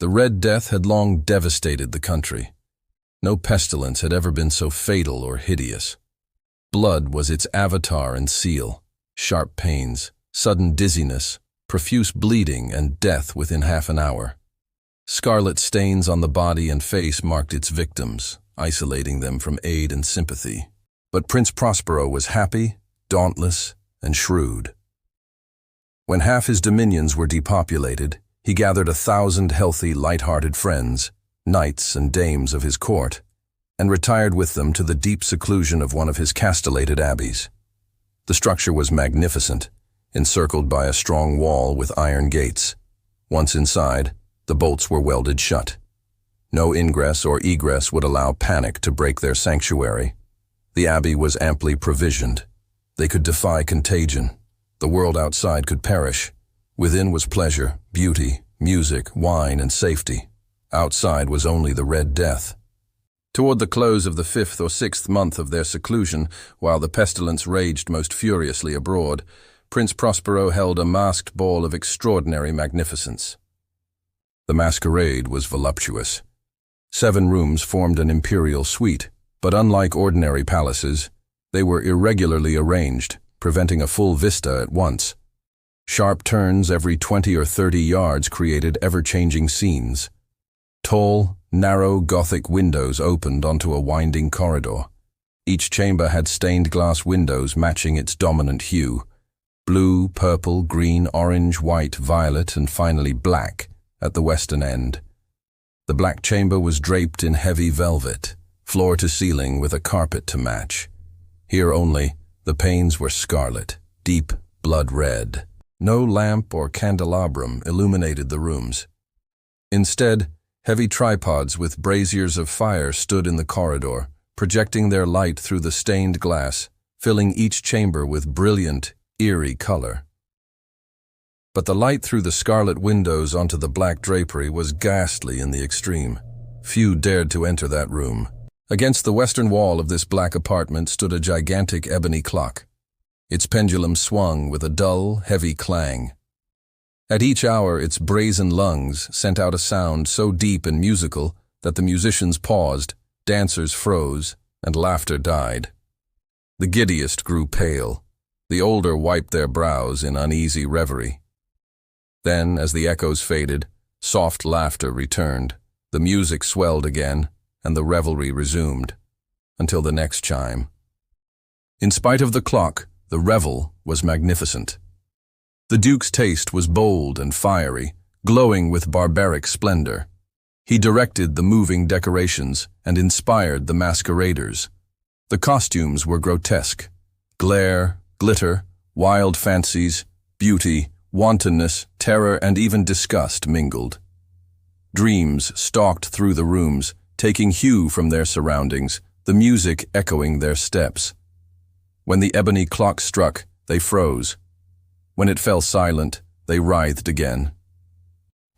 The Red Death had long devastated the country. No pestilence had ever been so fatal or hideous. Blood was its avatar and seal, sharp pains, sudden dizziness, profuse bleeding, and death within half an hour. Scarlet stains on the body and face marked its victims, isolating them from aid and sympathy. But Prince Prospero was happy, dauntless, and shrewd. When half his dominions were depopulated, he gathered 1,000 healthy, light-hearted friends, knights and dames of his court, and retired with them to the deep seclusion of one of his castellated abbeys. The structure was magnificent, encircled by a strong wall with iron gates. Once inside, the bolts were welded shut. No ingress or egress would allow panic to break their sanctuary. The abbey was amply provisioned. They could defy contagion. The world outside could perish. Within was pleasure, beauty, music, wine, and safety. Outside was only the Red Death. Toward the close of the 5th or 6th month of their seclusion, while the pestilence raged most furiously abroad, Prince Prospero held a masked ball of extraordinary magnificence. The masquerade was voluptuous. 7 rooms formed an imperial suite, but unlike ordinary palaces, they were irregularly arranged, preventing a full vista at once. Sharp turns every 20 or 30 yards created ever-changing scenes. Tall, narrow Gothic windows opened onto a winding corridor. Each chamber had stained glass windows matching its dominant hue: blue, purple, green, orange, white, violet, and finally black at the western end. The black chamber was draped in heavy velvet, floor to ceiling with a carpet to match. Here only, the panes were scarlet, deep blood red. No lamp or candelabrum illuminated the rooms. Instead, heavy tripods with braziers of fire stood in the corridor, projecting their light through the stained glass, filling each chamber with brilliant, eerie color. But the light through the scarlet windows onto the black drapery was ghastly in the extreme. Few dared to enter that room. Against the western wall of this black apartment stood a gigantic ebony clock. Its pendulum swung with a dull, heavy clang. At each hour, its brazen lungs sent out a sound so deep and musical that the musicians paused, dancers froze, and laughter died. The giddiest grew pale. The older wiped their brows in uneasy reverie. Then, as the echoes faded, soft laughter returned, the music swelled again, and the revelry resumed, until the next chime. In spite of the clock, the revel was magnificent. The Duke's taste was bold and fiery, glowing with barbaric splendor. He directed the moving decorations and inspired the masqueraders. The costumes were grotesque. Glare, glitter, wild fancies, beauty, wantonness, terror, and even disgust mingled. Dreams stalked through the rooms, taking hue from their surroundings, the music echoing their steps. When the ebony clock struck, they froze. When it fell silent, they writhed again.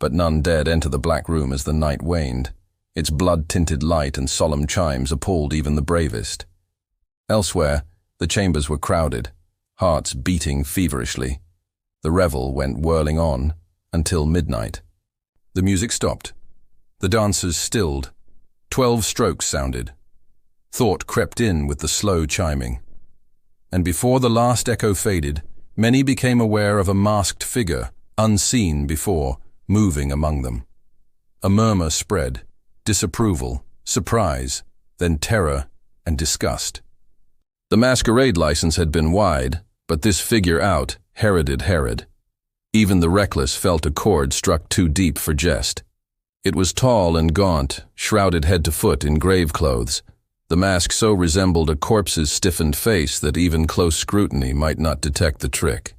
But none dared enter the black room as the night waned. Its blood-tinted light and solemn chimes appalled even the bravest. Elsewhere, the chambers were crowded, hearts beating feverishly. The revel went whirling on until midnight. The music stopped. The dancers stilled. 12 strokes sounded. Thought crept in with the slow chiming. And before the last echo faded, many became aware of a masked figure, unseen before, moving among them. A murmur spread, disapproval, surprise, then terror and disgust. The masquerade license had been wide, but this figure out Heroded Herod. Even the reckless felt a chord struck too deep for jest. It was tall and gaunt, shrouded head to foot in grave clothes. The mask so resembled a corpse's stiffened face that even close scrutiny might not detect the trick.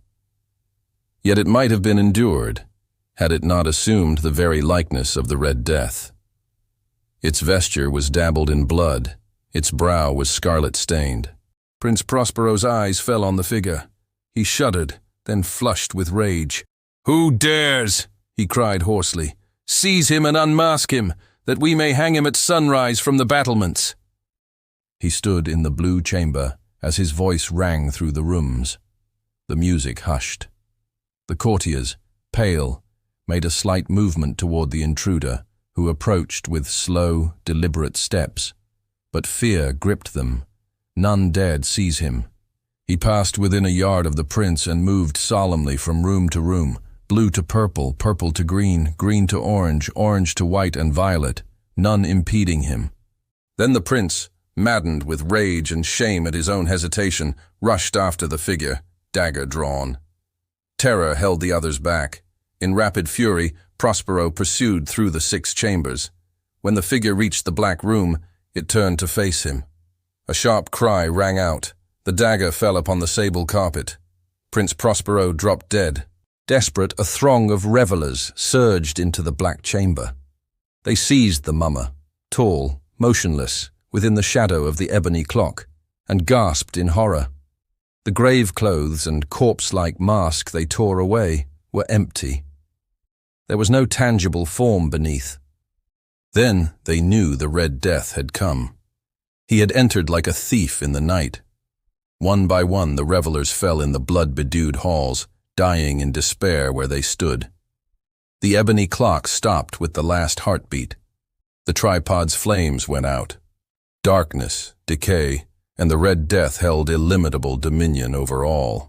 Yet it might have been endured, had it not assumed the very likeness of the Red Death. Its vesture was dabbled in blood, its brow was scarlet-stained. Prince Prospero's eyes fell on the figure. He shuddered, then flushed with rage. "Who dares?" he cried hoarsely. "Seize him and unmask him, that we may hang him at sunrise from the battlements." He stood in the blue chamber as his voice rang through the rooms. The music hushed. The courtiers, pale, made a slight movement toward the intruder, who approached with slow, deliberate steps. But fear gripped them. None dared seize him. He passed within a yard of the prince and moved solemnly from room to room, blue to purple, purple to green, green to orange, orange to white and violet, none impeding him. Then the prince, maddened with rage and shame at his own hesitation, rushed after the figure, dagger drawn. Terror held the others back. In rapid fury, Prospero pursued through the 6 chambers. When the figure reached the black room, it turned to face him. A sharp cry rang out. The dagger fell upon the sable carpet. Prince Prospero dropped dead. Desperate, a throng of revelers surged into the black chamber. They seized the mummer, tall, motionless, within the shadow of the ebony clock, and gasped in horror. The grave clothes and corpse-like mask they tore away were empty. There was no tangible form beneath. Then they knew the Red Death had come. He had entered like a thief in the night. One by one the revelers fell in the blood-bedewed halls, dying in despair where they stood. The ebony clock stopped with the last heartbeat. The tripod's flames went out. Darkness, decay, and the Red Death held illimitable dominion over all.